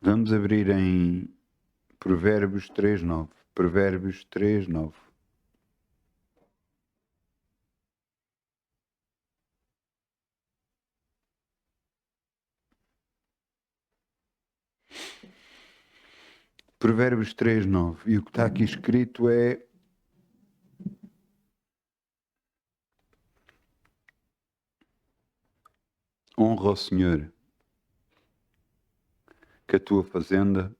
Vamos abrir em Provérbios 3:9. Provérbios 3:9. Provérbios 3:9. E o que está aqui escrito é: honra ao Senhor com a tua fazenda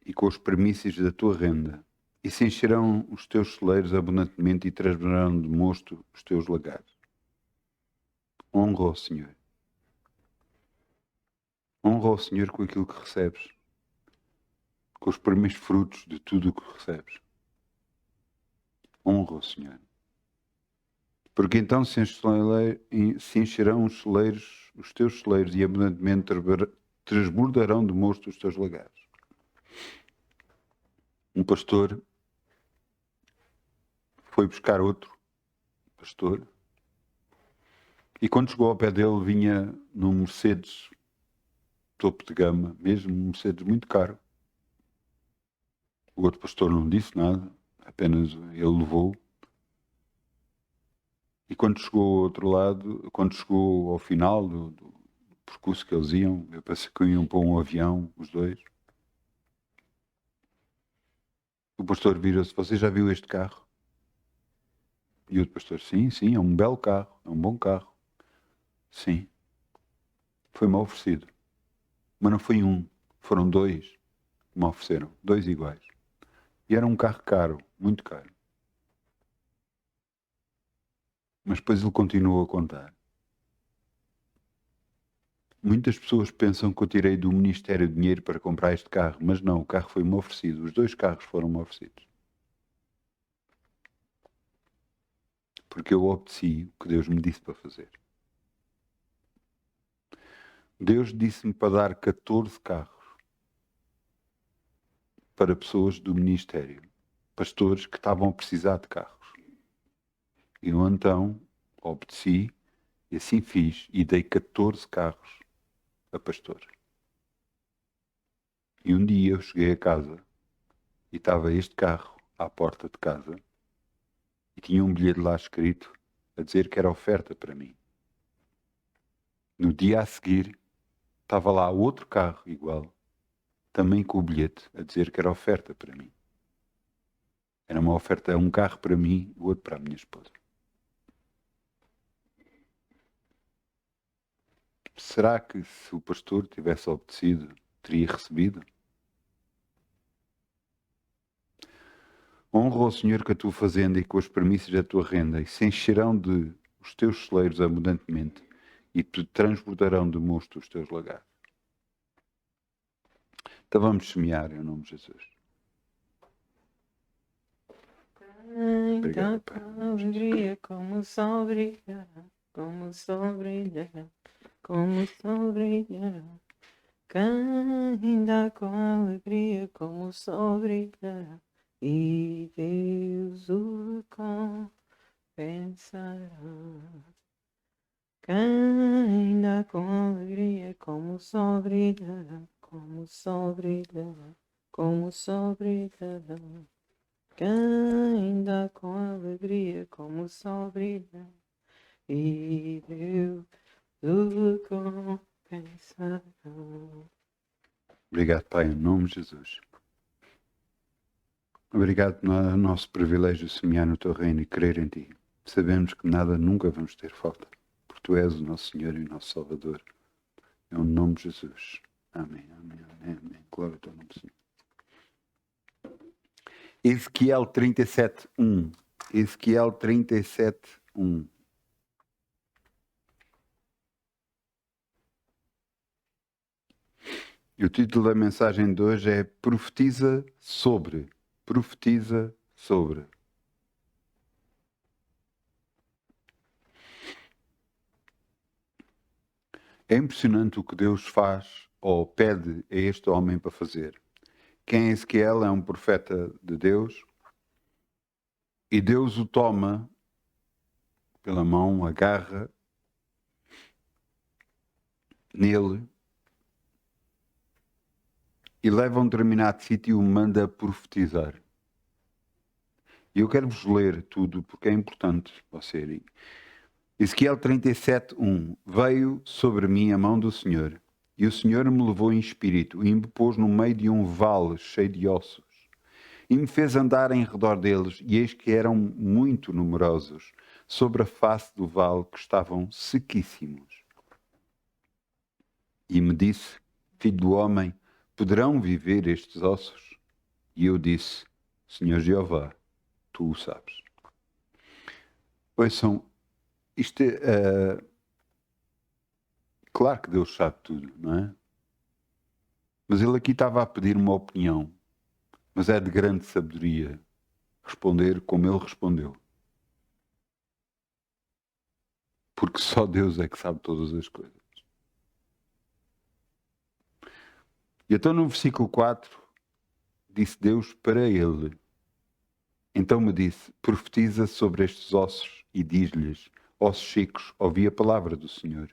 e com os primícios da tua renda, e se encherão os teus celeiros abundantemente e transbordarão de mosto os teus lagares. Honra ao Senhor. Honra ao Senhor com aquilo que recebes, com os primeiros frutos de tudo o que recebes. Honra ao Senhor. Porque então se encherão os celeiros, os teus celeiros, e abundantemente transbordarão de mosto os teus lagares. Um pastor foi buscar outro pastor, e quando chegou ao pé dele vinha num Mercedes topo de gama, mesmo um Mercedes muito caro. O outro pastor não disse nada, apenas ele levou. E quando chegou ao outro lado, quando chegou ao final do percurso que eles iam, eu pensei que iam para um avião, os dois. O pastor vira-se: você já viu este carro? E o outro pastor: sim, sim, é um belo carro, é um bom carro. Sim. Foi-me oferecido. Mas não foi um, foram dois que me ofereceram, dois iguais. E era um carro caro, muito caro. Mas depois ele continuou a contar. Muitas pessoas pensam que eu tirei do Ministério dinheiro para comprar este carro, mas não, o carro foi-me oferecido. Os dois carros foram-me oferecidos. Porque eu obedeci o que Deus me disse para fazer. Deus disse-me para dar 14 carros para pessoas do Ministério, pastores que estavam a precisar de carros. E eu então obedeci e assim fiz e dei 14 carros a pastores. E um dia eu cheguei a casa e estava este carro à porta de casa e tinha um bilhete lá escrito a dizer que era oferta para mim. No dia a seguir estava lá outro carro igual, também com o bilhete a dizer que era oferta para mim. Era uma oferta, um carro para mim e o outro para a minha esposa. Será que se o pastor tivesse obedecido, teria recebido? Honra ao Senhor com a tua fazenda e com as premissas da tua renda, e se encherão de os teus celeiros abundantemente, e te transbordarão de mosto os teus lagares. Então vamos semear em nome de Jesus. Obrigado, Pai. Alegria, como o sol brilha, como o sol brilha, como o sol brilha. Ainda com alegria, como o sol brilha, e Deus o compensará. Ainda com alegria, como o sol brilha, como o sol brilha, como o sol brilha. Ainda com alegria, como o sol brilha, e Deus o compensará. Obrigado, Pai, em nome de Jesus. Obrigado pelo nosso privilégio de semear no teu reino e crer em ti. Sabemos que nada nunca vamos ter falta, porque tu és o nosso Senhor e o nosso Salvador. Em nome de Jesus. Amém, amém, amém, amém. Glória ao teu nome, Senhor. Ezequiel 37:1. Ezequiel 37:1. E o título da mensagem de hoje é Profetiza sobre. Profetiza sobre. É impressionante o que Deus faz ou pede a este homem para fazer. Quem é Ezequiel? É um profeta de Deus e Deus o toma pela mão, agarra nele e leva a um determinado sítio e o manda profetizar. E eu quero-vos ler tudo porque é importante você ir. Ezequiel 37:1. Veio sobre mim a mão do Senhor, e o Senhor me levou em espírito e me pôs no meio de um vale cheio de ossos, e me fez andar em redor deles, e eis que eram muito numerosos, sobre a face do vale, que estavam sequíssimos. E me disse: Filho do homem, poderão viver estes ossos? E eu disse: Senhor Jeová, tu o sabes. Ouçam, isto é, claro que Deus sabe tudo, não é? Mas ele aqui estava a pedir uma opinião, mas é de grande sabedoria responder como ele respondeu. Porque só Deus é que sabe todas as coisas. E então no versículo 4, disse Deus para ele. Então me disse: profetiza sobre estes ossos e diz-lhes: ossos secos, ouvi a palavra do Senhor.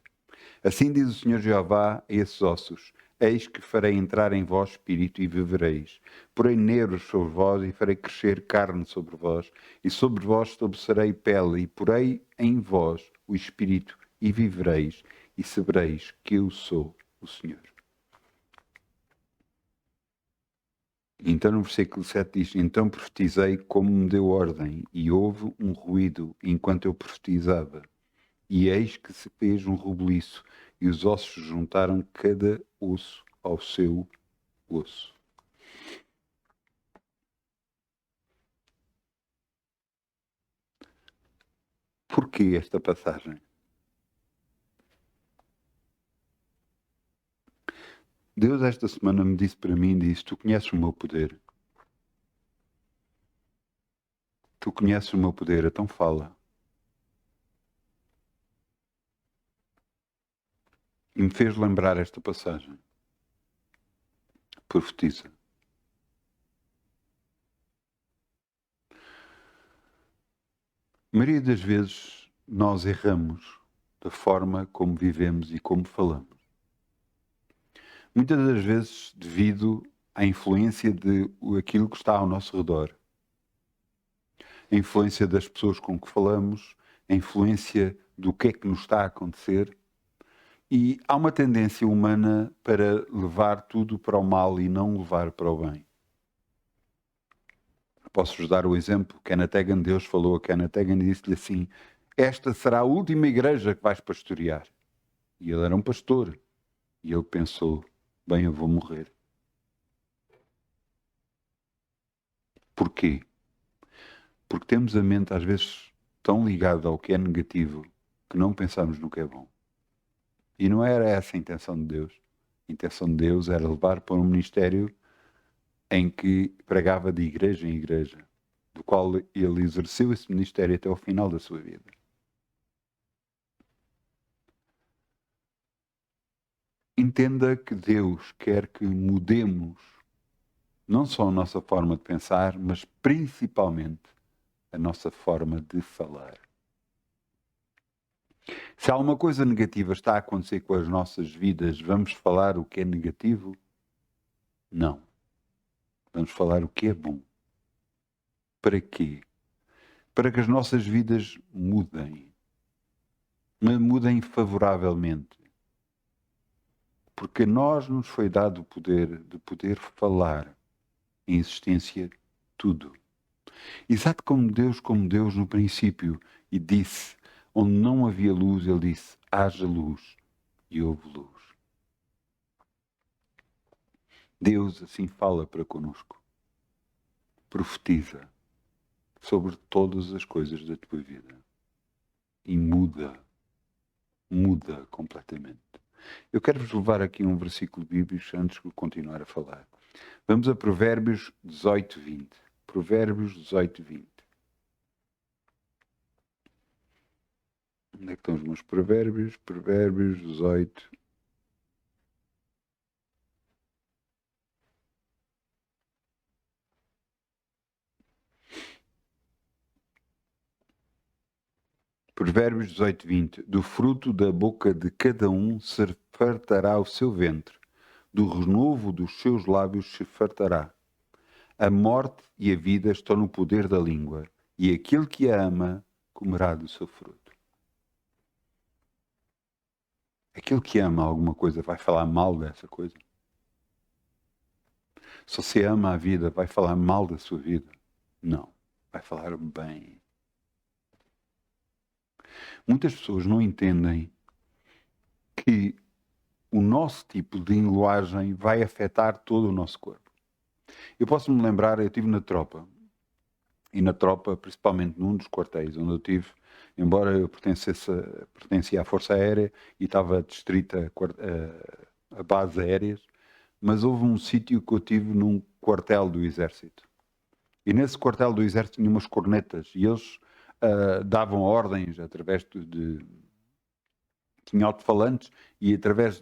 Assim diz o Senhor Jeová a esses ossos: eis que farei entrar em vós espírito e vivereis. Porei nervos sobre vós e farei crescer carne sobre vós, e sobre vós estabelecerei pele, e porei em vós o espírito e vivereis, e sabereis que eu sou o Senhor. Então no versículo 7 diz: então profetizei como me deu ordem, e houve um ruído enquanto eu profetizava. E eis que se fez um rebuliço, e os ossos juntaram cada osso ao seu osso. Porquê esta passagem? Deus esta semana me disse para mim, disse: tu conheces o meu poder. Tu conheces o meu poder, então fala. E me fez lembrar esta passagem. Profetiza. A maioria das vezes nós erramos da forma como vivemos e como falamos. Muitas das vezes devido à influência de aquilo que está ao nosso redor. A influência das pessoas com que falamos, a influência do que é que nos está a acontecer. E há uma tendência humana para levar tudo para o mal e não levar para o bem. Posso-vos dar o exemplo. Kenneth Hagin, Deus falou a Kenneth Hagin e disse-lhe assim: esta será a última igreja que vais pastorear. E ele era um pastor. E ele pensou: bem, eu vou morrer. Porquê? Porque temos a mente às vezes tão ligada ao que é negativo que não pensamos no que é bom. E não era essa a intenção de Deus. A intenção de Deus era levar para um ministério em que pregava de igreja em igreja, do qual ele exerceu esse ministério até ao final da sua vida. Entenda que Deus quer que mudemos não só a nossa forma de pensar, mas principalmente a nossa forma de falar. Se alguma coisa negativa está a acontecer com as nossas vidas, vamos falar o que é negativo? Não. Vamos falar o que é bom. Para quê? Para que as nossas vidas mudem. Mas mudem favoravelmente. Porque a nós nos foi dado o poder de poder falar em existência tudo. Exato como Deus no princípio, e disse, onde não havia luz, ele disse: haja luz, e houve luz. Deus assim fala para conosco. Profetiza sobre todas as coisas da tua vida. E muda completamente. Eu quero-vos levar aqui um versículo bíblico antes de continuar a falar. Vamos a Provérbios 18:20. Provérbios 18:20. Onde é que estão os meus provérbios? Provérbios 18. Provérbios 18:20. Do fruto da boca de cada um se fartará o seu ventre. do renovo dos seus lábios se fartará. A morte e a vida estão no poder da língua, e aquele que a ama comerá do seu fruto. Aquele que ama alguma coisa vai falar mal dessa coisa? Se você ama a vida, vai falar mal da sua vida? Não, vai falar bem. Muitas pessoas não entendem que o nosso tipo de linguagem vai afetar todo o nosso corpo. Eu posso me lembrar, eu estive na tropa, e na tropa, principalmente num dos quartéis onde eu estive, embora eu pertencia à Força Aérea e estava distrita a bases aéreas, mas houve um sítio que eu tive num quartel do Exército. E nesse quartel do Exército tinha umas cornetas e eles davam ordens através tinha alto-falantes e através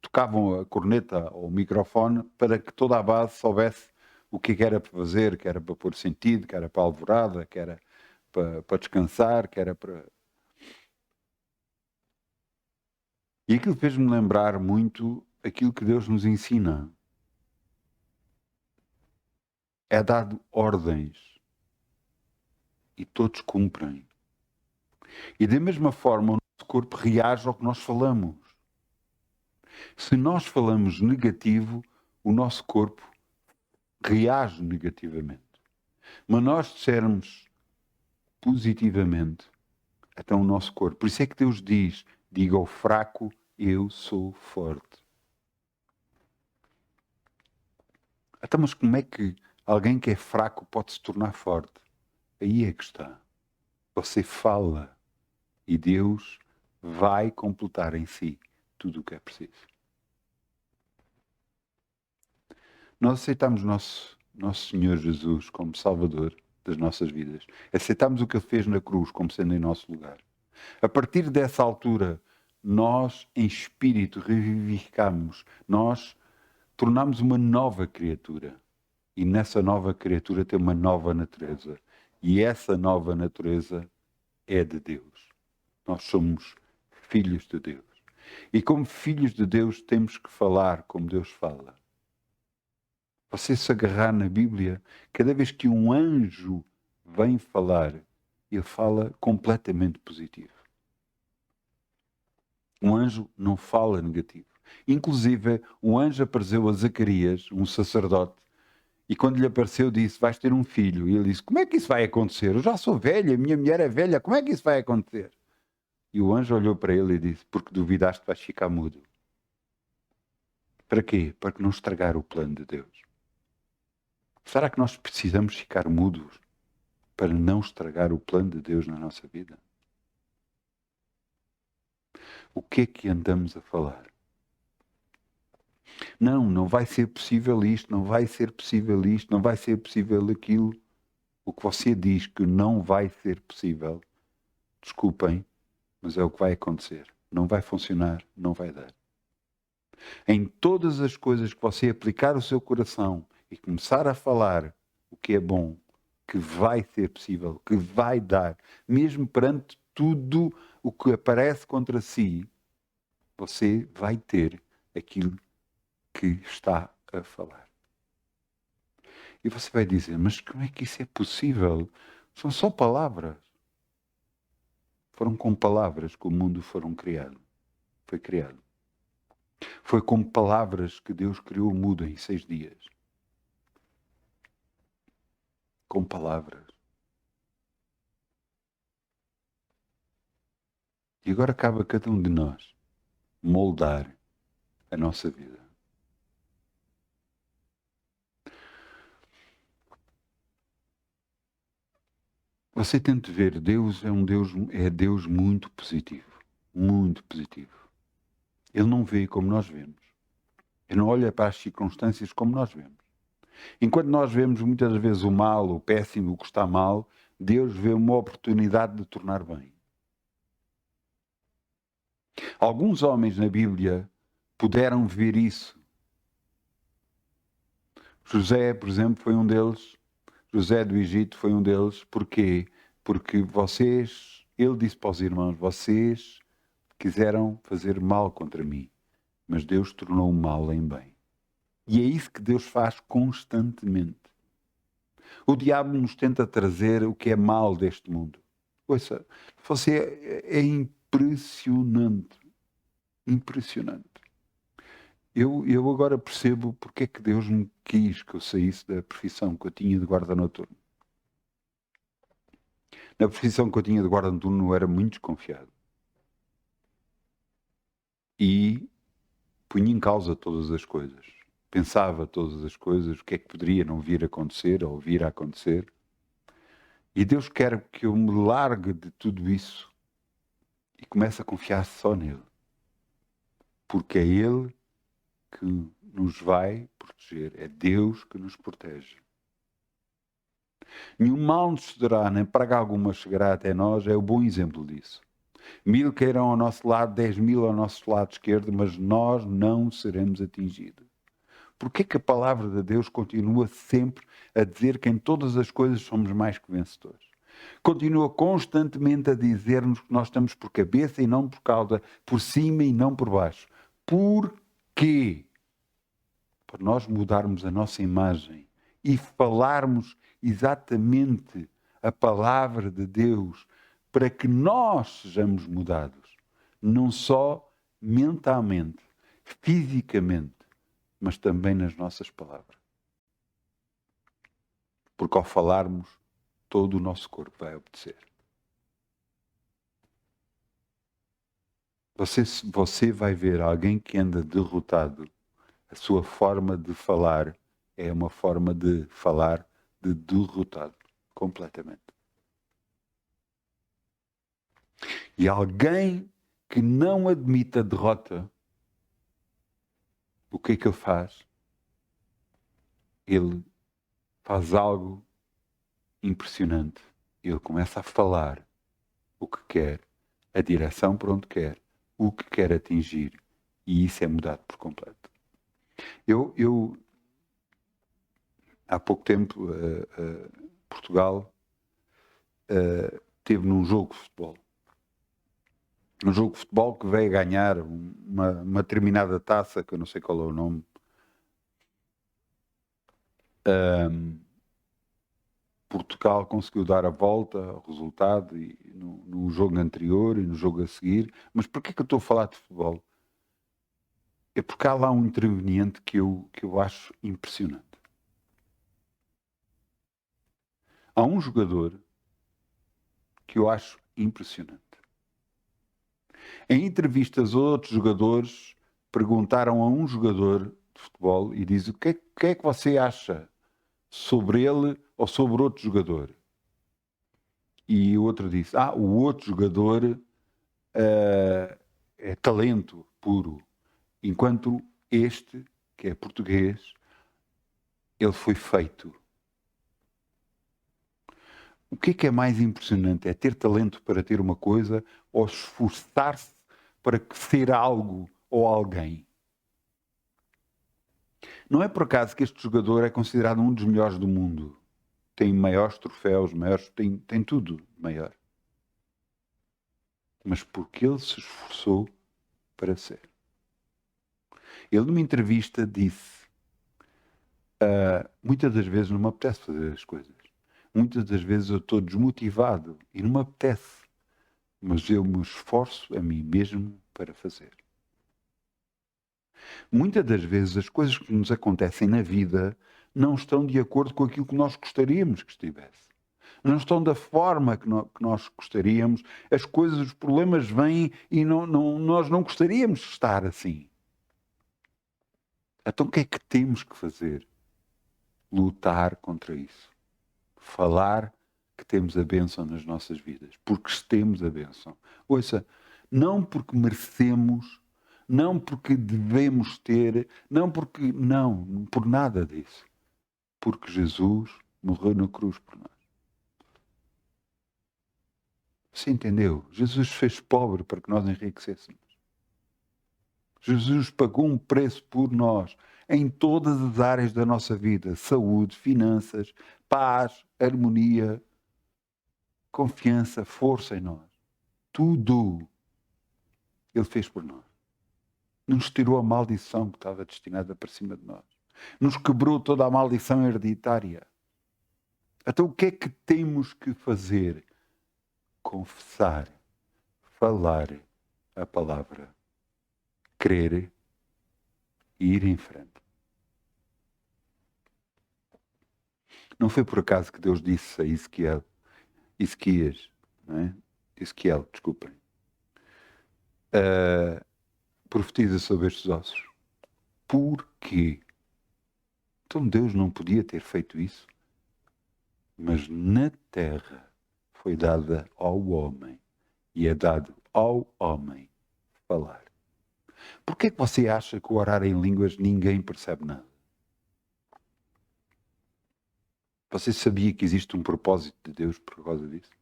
tocavam a corneta ou o microfone para que toda a base soubesse o que era para fazer, que era para pôr sentido, que era para alvorada, que era para descansar, que era para... E aquilo fez-me lembrar muito aquilo que Deus nos ensina. É dado ordens e todos cumprem. E da mesma forma o nosso corpo reage ao que nós falamos. Se nós falamos negativo, o nosso corpo reage negativamente. Mas nós dissermos positivamente, então o nosso corpo. Por isso é que Deus diz, diga ao fraco, eu sou forte. Então, mas como é que alguém que é fraco pode se tornar forte? Aí é que está. Você fala e Deus vai completar em si tudo o que é preciso. Nós aceitamos nosso Senhor Jesus como Salvador das nossas vidas. Aceitamos o que Ele fez na cruz como sendo em nosso lugar. A partir dessa altura, nós em espírito revivificamos, nós tornamos uma nova criatura. E nessa nova criatura tem uma nova natureza. E essa nova natureza é de Deus. Nós somos filhos de Deus. E como filhos de Deus temos que falar como Deus fala. Você se agarrar na Bíblia, cada vez que um anjo vem falar, ele fala completamente positivo. Um anjo não fala negativo. Inclusive, um anjo apareceu a Zacarias, um sacerdote, e quando lhe apareceu disse, vais ter um filho. E ele disse, como é que isso vai acontecer? Eu já sou velha, minha mulher é velha, como é que isso vai acontecer? E o anjo olhou para ele e disse, porque duvidaste vais ficar mudo. Para quê? Para que não estragar o plano de Deus. Será que nós precisamos ficar mudos para não estragar o plano de Deus na nossa vida? O que é que andamos a falar? Não vai ser possível isto, não vai ser possível isto, não vai ser possível aquilo. O que você diz que não vai ser possível, desculpem, mas é o que vai acontecer. Não vai funcionar, não vai dar. Em todas as coisas que você aplicar o seu coração e começar a falar o que é bom, que vai ser possível, que vai dar, mesmo perante tudo o que aparece contra si, você vai ter aquilo que está a falar. E você vai dizer, mas como é que isso é possível? São só palavras. Foram com palavras que o mundo foi criado. Foi com palavras que Deus criou o mundo em 6 dias. Com palavras. E agora cabe a cada um de nós moldar a nossa vida. Você tente ver, Deus é Deus muito positivo. Muito positivo. Ele não vê como nós vemos. Ele não olha para as circunstâncias como nós vemos. Enquanto nós vemos muitas vezes o mal, o péssimo, o que está mal, Deus vê uma oportunidade de tornar bem. Alguns homens na Bíblia puderam ver isso. José, por exemplo, foi um deles. José do Egito foi um deles. Porquê? Porque ele disse para os irmãos, vocês quiseram fazer mal contra mim, Mas Deus tornou o mal em bem. E é isso que Deus faz constantemente. O diabo nos tenta trazer o que é mal deste mundo. Ouça, você é impressionante. Impressionante. Eu agora percebo porque é que Deus me quis que eu saísse da profissão que eu tinha de guarda noturno. Na profissão que eu tinha de guarda noturno eu era muito desconfiado. E punha em causa todas as coisas. Pensava todas as coisas, o que é que poderia não vir a acontecer ou vir a acontecer. E Deus quer que eu me largue de tudo isso e comece a confiar só nele. Porque é Ele que nos vai proteger. É Deus que nos protege. Nenhum mal nos sucederá, nem praga alguma chegará até nós, é o bom exemplo disso. 1000 cairão ao nosso lado, 10.000 ao nosso lado esquerdo, mas nós não seremos atingidos. Porquê que a palavra de Deus continua sempre a dizer que em todas as coisas somos mais que vencedores? Continua constantemente a dizer-nos que nós estamos por cabeça e não por cauda, por cima e não por baixo. Porquê? Para nós mudarmos a nossa imagem e falarmos exatamente a palavra de Deus para que nós sejamos mudados, não só mentalmente, fisicamente, mas também nas nossas palavras. Porque ao falarmos, todo o nosso corpo vai obedecer. Você vai ver alguém que anda derrotado. A sua forma de falar é uma forma de falar de derrotado, completamente. E alguém que não admite a derrota, o que é que ele faz? Ele faz algo impressionante. Ele começa a falar o que quer, a direção para onde quer, o que quer atingir. E isso é mudado por completo. Eu há pouco tempo, Portugal teve num jogo de futebol. Um jogo de futebol que veio ganhar uma determinada taça, que eu não sei qual é o nome. Portugal conseguiu dar a volta ao resultado no jogo anterior e no jogo a seguir. Mas porquê que eu estou a falar de futebol? É porque há lá um interveniente que eu acho impressionante. Há um jogador que eu acho impressionante. Em entrevistas a outros jogadores, perguntaram a um jogador de futebol e diz o que é que você acha sobre ele ou sobre outro jogador? E o outro disse, o outro jogador é talento puro, enquanto este, que é português, ele foi feito. O que é mais impressionante? É ter talento para ter uma coisa ou esforçar-se para ser algo ou alguém? Não é por acaso que este jogador é considerado um dos melhores do mundo. Tem maiores troféus, tem tudo maior. Mas porque ele se esforçou para ser. Ele numa entrevista disse, muitas das vezes não me apetece fazer as coisas. Muitas das vezes eu estou desmotivado e não me apetece. Mas eu me esforço a mim mesmo para fazer. Muitas das vezes as coisas que nos acontecem na vida não estão de acordo com aquilo que nós gostaríamos que estivesse. Não estão da forma que nós gostaríamos. As coisas, os problemas vêm e nós não gostaríamos de estar assim. Então o que é que temos que fazer? Lutar contra isso. Falar que temos a bênção nas nossas vidas. Porque temos a bênção. Ouça, não porque merecemos, não porque devemos ter, não por nada disso. Porque Jesus morreu na cruz por nós. Você entendeu? Jesus fez pobre para que nós enriquecêssemos. Jesus pagou um preço por nós em todas as áreas da nossa vida. Saúde, finanças, paz, harmonia, confiança, força em nós. Tudo Ele fez por nós. Nos tirou a maldição que estava destinada para cima de nós. Nos quebrou toda a maldição hereditária. Então o que é que temos que fazer? Confessar, falar a palavra, crer e ir em frente. Não foi por acaso que Deus disse a Ezequias, não é? Ezequiel, desculpem. Profetiza sobre estes ossos. Porquê? Então Deus não podia ter feito isso? Mas na terra foi dada ao homem e é dado ao homem falar. Porquê que você acha que o orar em línguas ninguém percebe nada? Você sabia que existe um propósito de Deus por causa disso?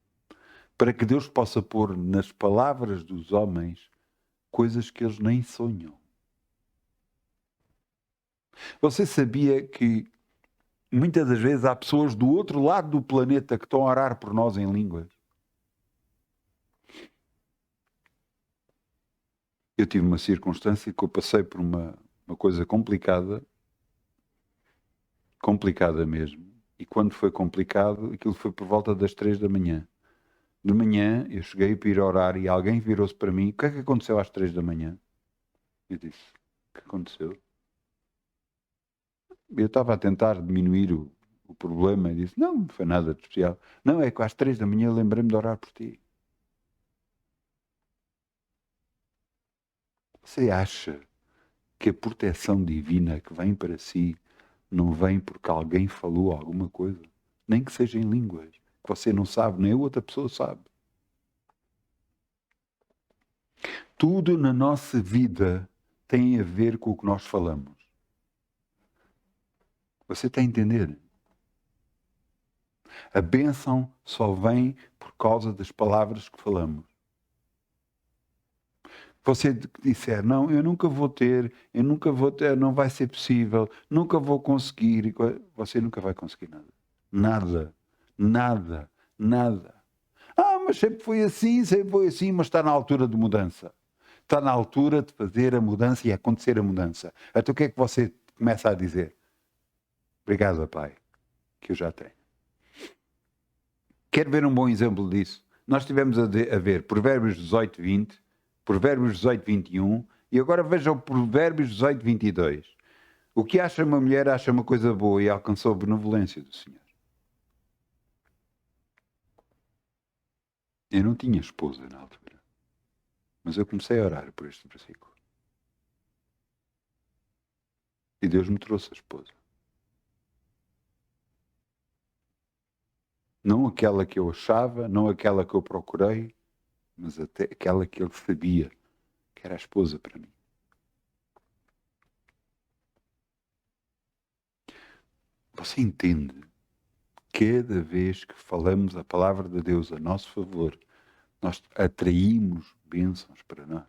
Para que Deus possa pôr nas palavras dos homens coisas que eles nem sonham. Você sabia que muitas das vezes há pessoas do outro lado do planeta que estão a orar por nós em línguas? Eu tive uma circunstância que eu passei por uma coisa complicada mesmo. E quando foi complicado, aquilo foi por volta das 3 da manhã. De manhã, eu cheguei para ir orar e alguém virou-se para mim. O que é que aconteceu às 3 da manhã? Eu disse, o que aconteceu? Eu estava a tentar diminuir o problema e disse, não foi nada de especial. Não, é que às 3 da manhã eu lembrei-me de orar por ti. Você acha que a proteção divina que vem para si não vem porque alguém falou alguma coisa? Nem que seja em línguas, que você não sabe, nem a outra pessoa sabe. Tudo na nossa vida tem a ver com o que nós falamos. Você está a entender? A bênção só vem por causa das palavras que falamos. Você disser, não, eu nunca vou ter, não vai ser possível, nunca vou conseguir, você nunca vai conseguir nada. Nada, nada, nada. Ah, mas sempre foi assim, mas está na altura de mudança. Está na altura de fazer a mudança e acontecer a mudança. Então o que é que você começa a dizer? Obrigado, Pai, que eu já tenho. Quer ver um bom exemplo disso? Nós tivemos a ver Provérbios 18, 20, Provérbios 18, 21 e agora vejam Provérbios 18, 22. O que acha uma mulher acha uma coisa boa e alcançou a benevolência do Senhor. Eu não tinha esposa na altura, mas eu comecei a orar por este versículo. E Deus me trouxe a esposa. Não aquela que eu achava, não aquela que eu procurei, mas até aquela que ele sabia que era a esposa para mim. Você entende? Cada vez que falamos a palavra de Deus a nosso favor, nós atraímos bênçãos para nós.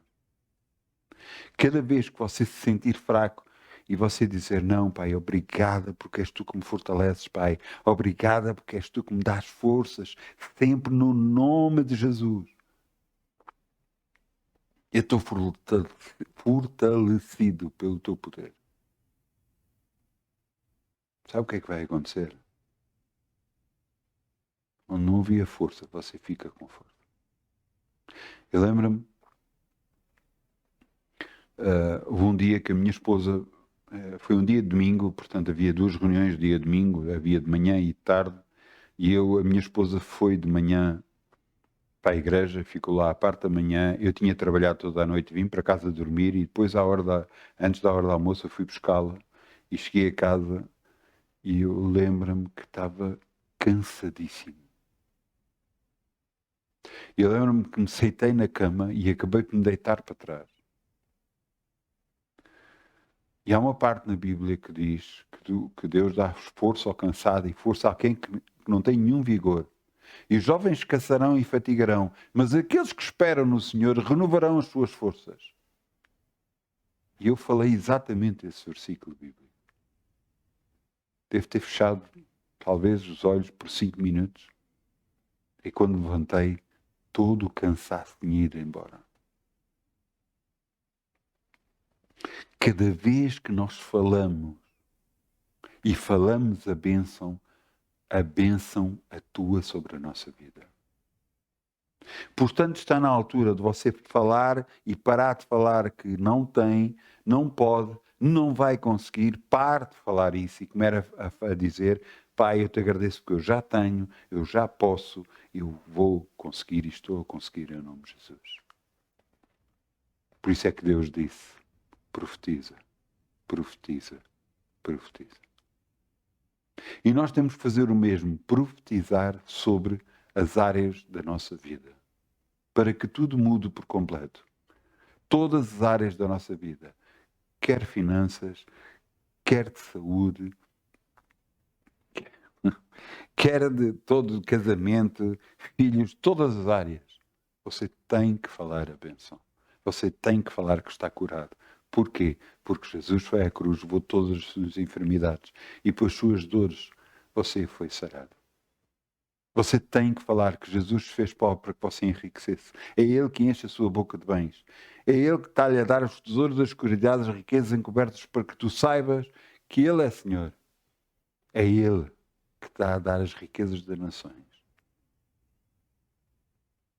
Cada vez que você se sentir fraco e você dizer, não, Pai, obrigada porque és tu que me fortaleces, Pai. Obrigada porque és tu que me dás forças, sempre no nome de Jesus. Eu estou fortalecido pelo teu poder. Sabe o que é que vai acontecer? Onde não havia força, você fica com força. Eu lembro-me, houve um dia que a minha esposa, foi um dia de domingo, portanto havia 2 reuniões dia de domingo, havia de manhã e de tarde, e a minha esposa foi de manhã para a igreja, ficou lá à parte da manhã, eu tinha trabalhado toda a noite, vim para casa dormir e depois antes da hora do almoço eu fui buscá-la e cheguei a casa e eu lembro-me que estava cansadíssimo. Eu lembro-me que me sentei na cama e acabei por me deitar para trás. E há uma parte na Bíblia que diz que Deus dá esforço ao cansado e força a quem que não tem nenhum vigor. E os jovens cansarão e fatigarão, mas aqueles que esperam no Senhor renovarão as suas forças. E eu falei exatamente esse versículo bíblico. Devo ter fechado, talvez, os olhos por 5 minutos. E quando me levantei, todo o cansaço tinha ido embora. cada vez que nós falamos e falamos a bênção atua sobre a nossa vida. Portanto, está na altura de você falar e parar de falar que não tem, não pode, não vai conseguir. Pare de falar isso e começar a dizer: Pai, eu te agradeço porque eu já tenho, eu já posso, eu vou conseguir e estou a conseguir em nome de Jesus. Por isso é que Deus disse: profetiza, profetiza, profetiza. E nós temos que fazer o mesmo, profetizar sobre as áreas da nossa vida, para que tudo mude por completo. Todas as áreas da nossa vida, quer finanças, quer de saúde, quer de todo casamento, filhos, todas as áreas. Você tem que falar a bênção. Você tem que falar que está curado. Porquê? Porque Jesus foi à cruz, levou todas as suas enfermidades e por suas dores você foi sarado. Você tem que falar que Jesus fez pobre para que você enriquecesse. É Ele que enche a sua boca de bens. É Ele que está-lhe a dar os tesouros da escuridade, as riquezas encobertas, para que tu saibas que Ele é Senhor. É Ele que está a dar as riquezas das nações.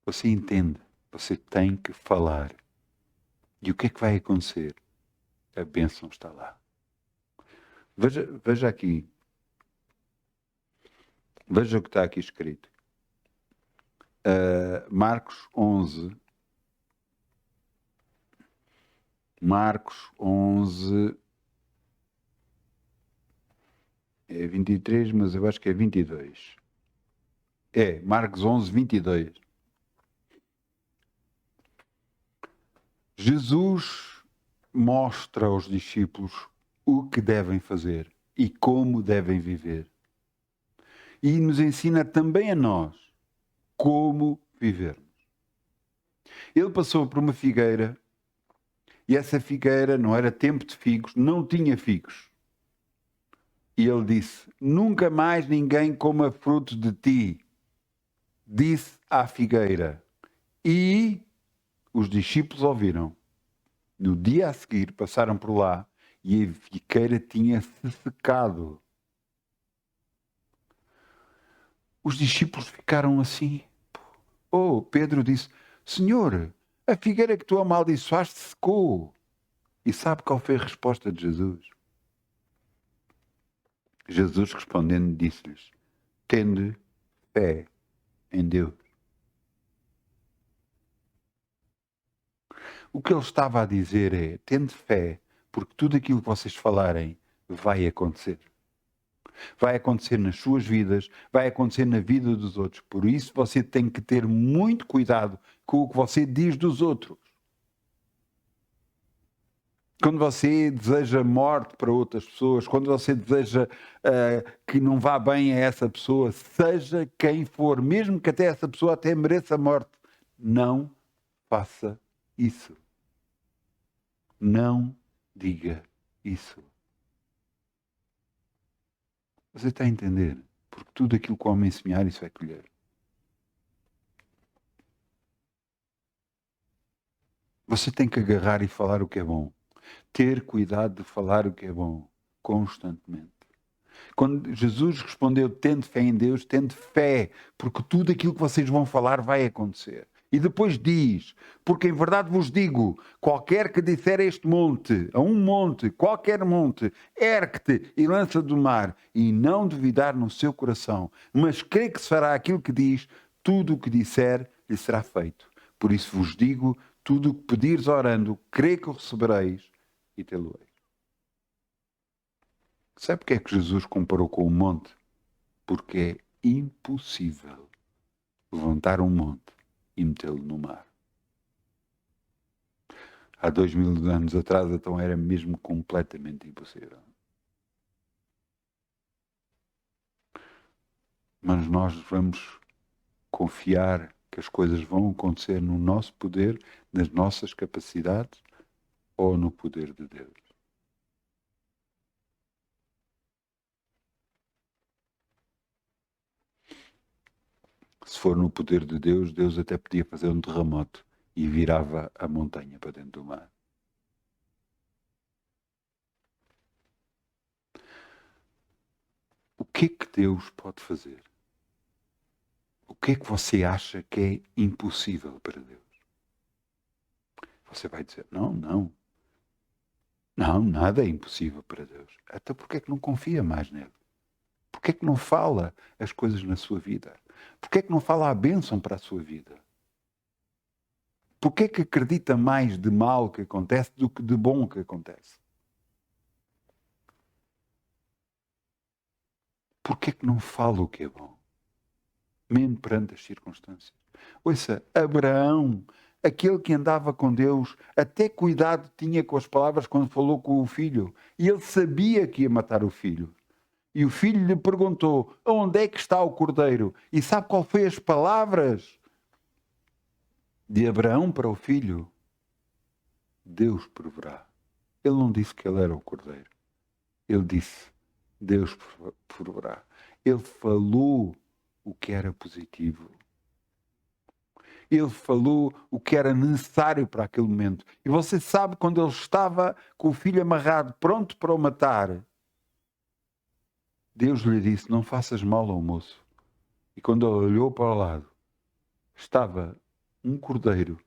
Você entende? Você tem que falar. E o que é que vai acontecer? A bênção está lá. Veja aqui. Veja o que está aqui escrito. Marcos 11. Marcos 11. É 23, mas eu acho que é 22. É, Marcos 11, 22. Jesus mostra aos discípulos o que devem fazer e como devem viver. E nos ensina também a nós como vivermos. Ele passou por uma figueira e essa figueira não era tempo de figos, não tinha figos. E ele disse: nunca mais ninguém coma fruto de ti. Disse à figueira. E os discípulos ouviram. No dia a seguir passaram por lá e a figueira tinha-se secado. Os discípulos ficaram assim. Oh, Pedro disse: Senhor, a figueira que tu amaldiçoaste secou. E sabe qual foi a resposta de Jesus? Jesus respondendo disse-lhes: tende fé em Deus. O que ele estava a dizer é: tende fé, porque tudo aquilo que vocês falarem vai acontecer. Vai acontecer nas suas vidas, vai acontecer na vida dos outros. Por isso você tem que ter muito cuidado com o que você diz dos outros. Quando você deseja morte para outras pessoas, quando você deseja que não vá bem a essa pessoa, seja quem for, mesmo que até essa pessoa até mereça a morte, não faça isso. Não diga isso. Você está a entender? Porque tudo aquilo que o homem semear, isso vai colher. Você tem que agarrar e falar o que é bom. Ter cuidado de falar o que é bom, constantemente. Quando Jesus respondeu, tende fé em Deus, tende fé, porque tudo aquilo que vocês vão falar vai acontecer. E depois diz, porque em verdade vos digo, qualquer que disser a este monte, a um monte, qualquer monte, ergue-te e lança do mar, e não duvidar no seu coração, mas crê que se fará aquilo que diz, tudo o que disser lhe será feito. Por isso vos digo, tudo o que pedires orando, crê que o recebereis e tê-lo-eis. Sabe porque é que Jesus comparou com o monte? Porque é impossível levantar um monte e metê-lo no mar. Há 2000 anos atrás, então era mesmo completamente impossível. Mas nós vamos confiar que as coisas vão acontecer no nosso poder, nas nossas capacidades ou no poder de Deus. Se for no poder de Deus, Deus até podia fazer um terremoto e virava a montanha para dentro do mar. que é que Deus pode fazer? O que é que você acha que é impossível para Deus? Você vai dizer, não, nada é impossível para Deus. Até porque é que não confia mais nele? Porque é que não fala as coisas na sua vida? Porque é que não fala a bênção para a sua vida? Porque é que acredita mais de mal que acontece do que de bom que acontece? Porque é que não fala o que é bom? Mesmo perante as circunstâncias. Ouça, Abraão, aquele que andava com Deus, até cuidado tinha com as palavras quando falou com o filho. E ele sabia que ia matar o filho. E o filho lhe perguntou, onde é que está o cordeiro? E sabe qual foi as palavras de Abraão para o filho? Deus proverá. Ele não disse que ele era o cordeiro. Ele disse, Deus proverá. Ele falou o que era positivo. Ele falou o que era necessário para aquele momento. E você sabe, quando ele estava com o filho amarrado, pronto para o matar, Deus lhe disse, não faças mal ao moço. E quando ele olhou para o lado, estava um cordeiro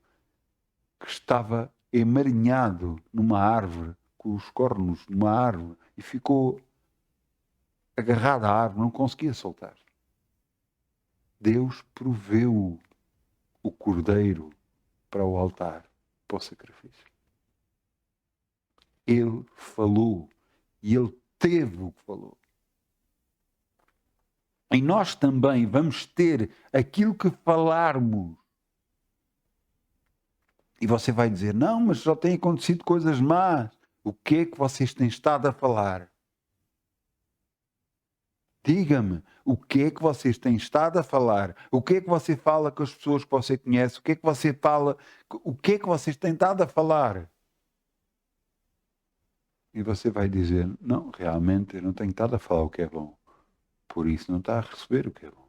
que estava emaranhado numa árvore, com os cornos numa árvore, e ficou agarrado à árvore, não conseguia soltar. Deus proveu o cordeiro para o altar, para o sacrifício. Ele falou e ele teve o que falou. E nós também vamos ter aquilo que falarmos. E você vai dizer, não, mas só têm acontecido coisas más. O que é que vocês têm estado a falar? Diga-me, o que é que vocês têm estado a falar? O que é que você fala com as pessoas que você conhece? O que é que você fala? O que é que vocês têm estado a falar? E você vai dizer, não, realmente eu não tenho estado a falar o que é bom. Por isso não está a receber o que é bom.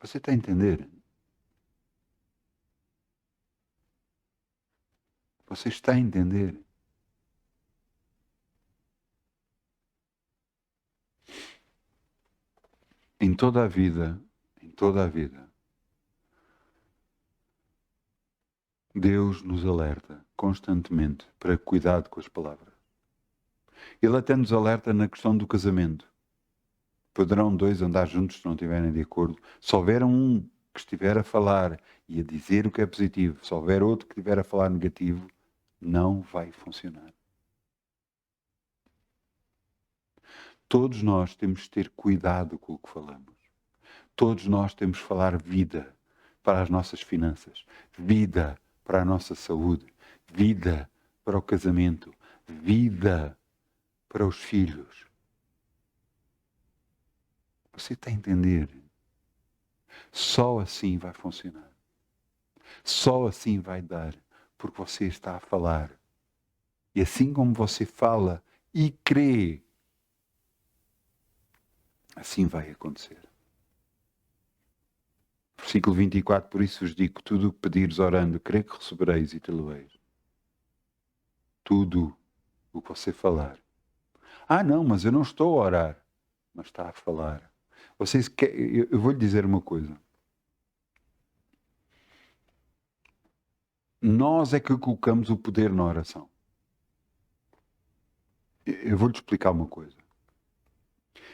Você está a entender? Você está a entender? Em toda a vida, Deus nos alerta constantemente para cuidado com as palavras. Ele até nos alerta na questão do casamento. Poderão dois andar juntos se não estiverem de acordo. Se houver um que estiver a falar e a dizer o que é positivo, se houver outro que estiver a falar negativo, não vai funcionar. Todos nós temos de ter cuidado com o que falamos. Todos nós temos de falar vida para as nossas finanças, vida para a nossa saúde, vida para o casamento, vida para os filhos. Você está a entender? Só assim vai funcionar. Só assim vai dar, porque você está a falar. E assim como você fala e crê, assim vai acontecer. Versículo 24, por isso vos digo, tudo o que pedires orando, crê que recebereis e te-lo-eis. Tudo o que você falar. Ah, não, mas eu não estou a orar. Mas está a falar. Vocês eu vou lhe dizer uma coisa. Nós é que colocamos o poder na oração. Eu vou-lhe explicar uma coisa.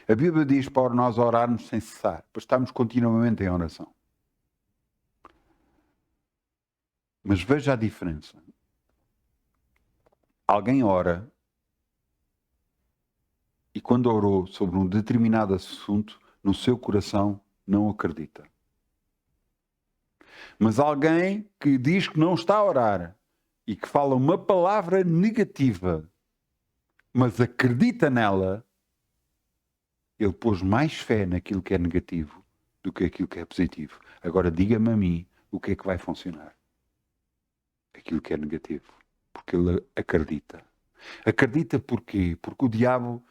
A Bíblia diz para nós orarmos sem cessar, para estarmos continuamente em oração. Mas veja a diferença. Alguém ora e quando orou sobre um determinado assunto, no seu coração não acredita. Mas alguém que diz que não está a orar e que fala uma palavra negativa, mas acredita nela, ele pôs mais fé naquilo que é negativo do que aquilo que é positivo. Agora diga-me a mim o que é que vai funcionar. Aquilo que é negativo. Porque ele acredita. Acredita porquê? Porque o diabo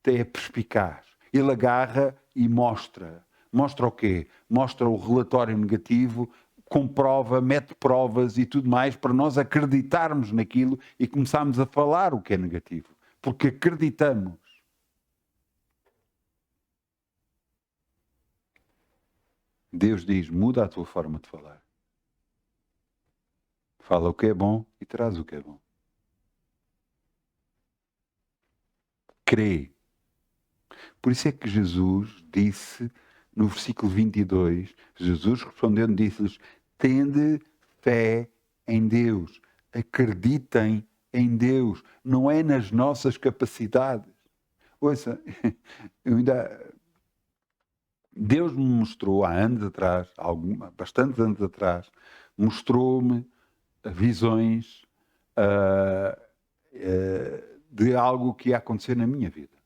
é perspicaz. Ele agarra e mostra. Mostra o quê? Mostra o relatório negativo comprova, mete provas e tudo mais para nós acreditarmos naquilo e começarmos a falar o que é negativo. Porque acreditamos. Deus diz, muda a tua forma de falar. Fala o que é bom e traz o que é bom. Crê. Por isso é que Jesus disse, no versículo 22, Jesus respondendo disse-lhes, tende fé em Deus. Acreditem em Deus. Não é nas nossas capacidades. Ouça, Deus me mostrou há anos atrás, bastantes anos atrás, mostrou-me visões de algo que ia acontecer na minha vida.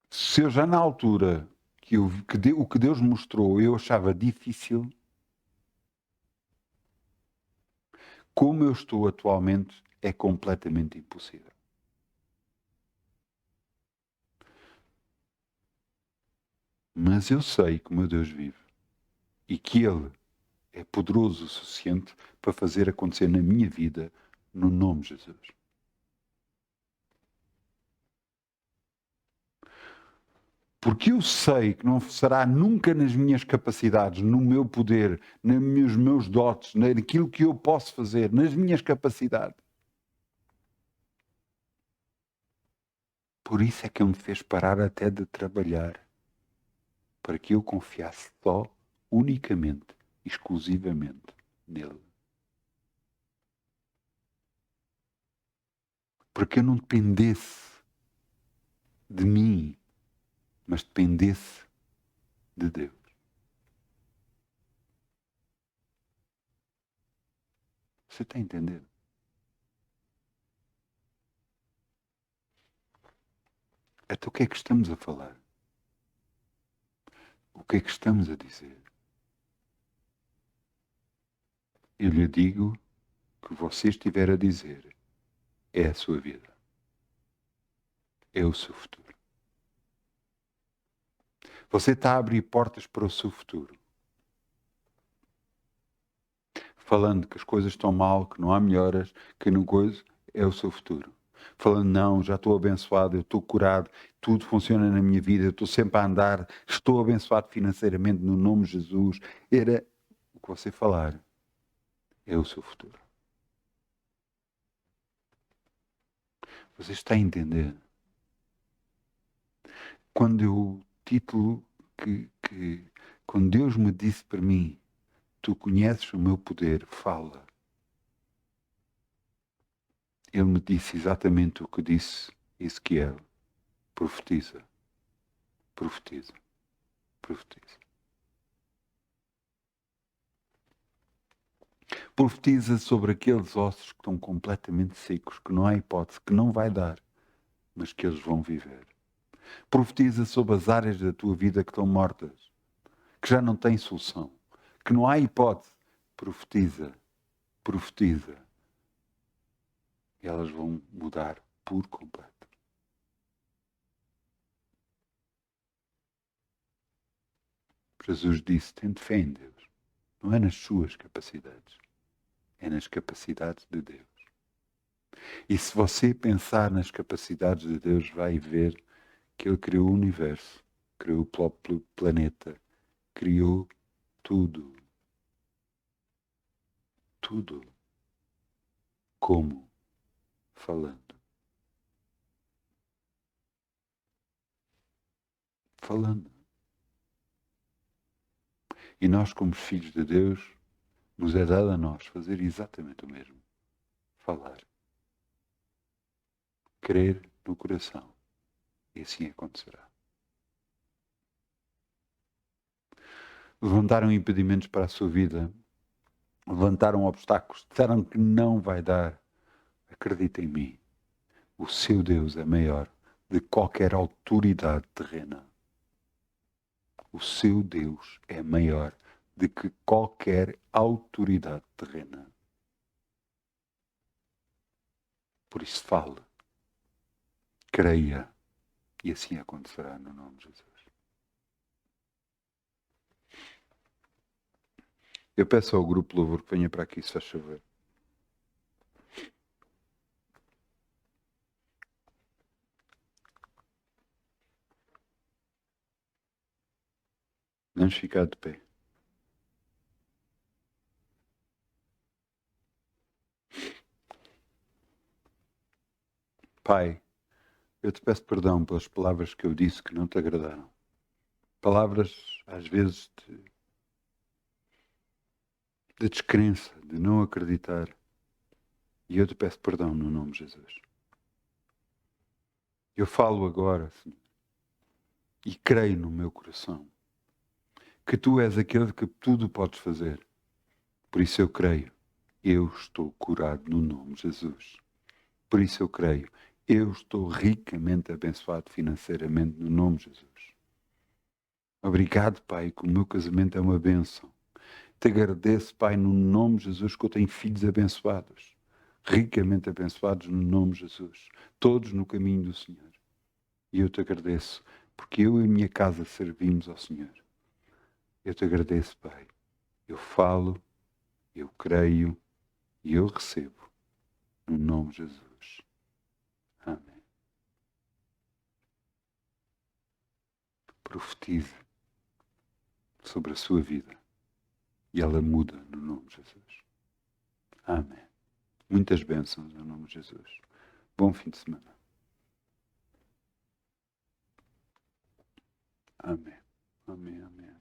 Se eu já na altura o que Deus mostrou eu achava difícil, como eu estou atualmente é completamente impossível. Mas eu sei que o meu Deus vive e que Ele é poderoso o suficiente para fazer acontecer na minha vida, no nome de Jesus. Porque eu sei que não será nunca nas minhas capacidades, no meu poder, nos meus dotes, naquilo que eu posso fazer, nas minhas capacidades. Por isso é que Ele me fez parar até de trabalhar, para que eu confiasse só, unicamente, exclusivamente nele. Para que eu não dependesse de mim, mas dependesse de Deus. Você está entendendo? Então o que é que estamos a falar? O que é que estamos a dizer? Eu lhe digo que você estiver a dizer é a sua vida. É o seu futuro. Você está a abrir portas para o seu futuro. Falando que as coisas estão mal, que não há melhoras, que não coisa, é o seu futuro. Falando, não, já estou abençoado, eu estou curado, tudo funciona na minha vida, eu estou sempre a andar, estou abençoado financeiramente no nome de Jesus. Era o que você falar, é o seu futuro. Você está a entender? Quando eu título quando Deus me disse para mim, tu conheces o meu poder, fala. Ele me disse exatamente o que disse Ezequiel. Profetiza, profetiza, profetiza. Profetiza sobre aqueles ossos que estão completamente secos, que não há hipótese, que não vai dar, mas que eles vão viver. Profetiza sobre as áreas da tua vida que estão mortas, que já não têm solução, que não há hipótese. Profetiza, profetiza. E elas vão mudar por completo. Jesus disse, tende fé em Deus. Não é nas suas capacidades, é nas capacidades de Deus. E se você pensar nas capacidades de Deus, vai ver que Ele criou o universo, criou o próprio planeta, criou tudo. Tudo. Como? Falando. Falando. E nós, como filhos de Deus, nos é dado a nós fazer exatamente o mesmo. Falar. Crer no coração. E assim acontecerá. Levantaram impedimentos para a sua vida. Levantaram obstáculos. Disseram que não vai dar. Acredita em mim. O seu Deus é maior de qualquer autoridade terrena. O seu Deus é maior do que qualquer autoridade terrena. Por isso fale, creia, e assim acontecerá no nome de Jesus. Eu peço ao grupo Louvor que venha para aqui, se faz favor. Vamos ficar de pé. Pai, eu te peço perdão pelas palavras que eu disse que não te agradaram. Palavras, às vezes, de descrença, de não acreditar. E eu te peço perdão no nome de Jesus. Eu falo agora, Senhor, e creio no meu coração que Tu és aquele que tudo podes fazer. Por isso eu creio. Eu estou curado no nome de Jesus. Por isso eu creio. Eu estou ricamente abençoado financeiramente no nome de Jesus. Obrigado, Pai, que o meu casamento é uma bênção. Te agradeço, Pai, no nome de Jesus, que eu tenho filhos abençoados. Ricamente abençoados no nome de Jesus. Todos no caminho do Senhor. E eu te agradeço, porque eu e a minha casa servimos ao Senhor. Eu te agradeço, Pai. Eu falo, eu creio e eu recebo. No nome de Jesus. Amém. Profetize sobre a sua vida. E ela muda no nome de Jesus. Amém. Muitas bênçãos no nome de Jesus. Bom fim de semana. Amém. Amém, amém.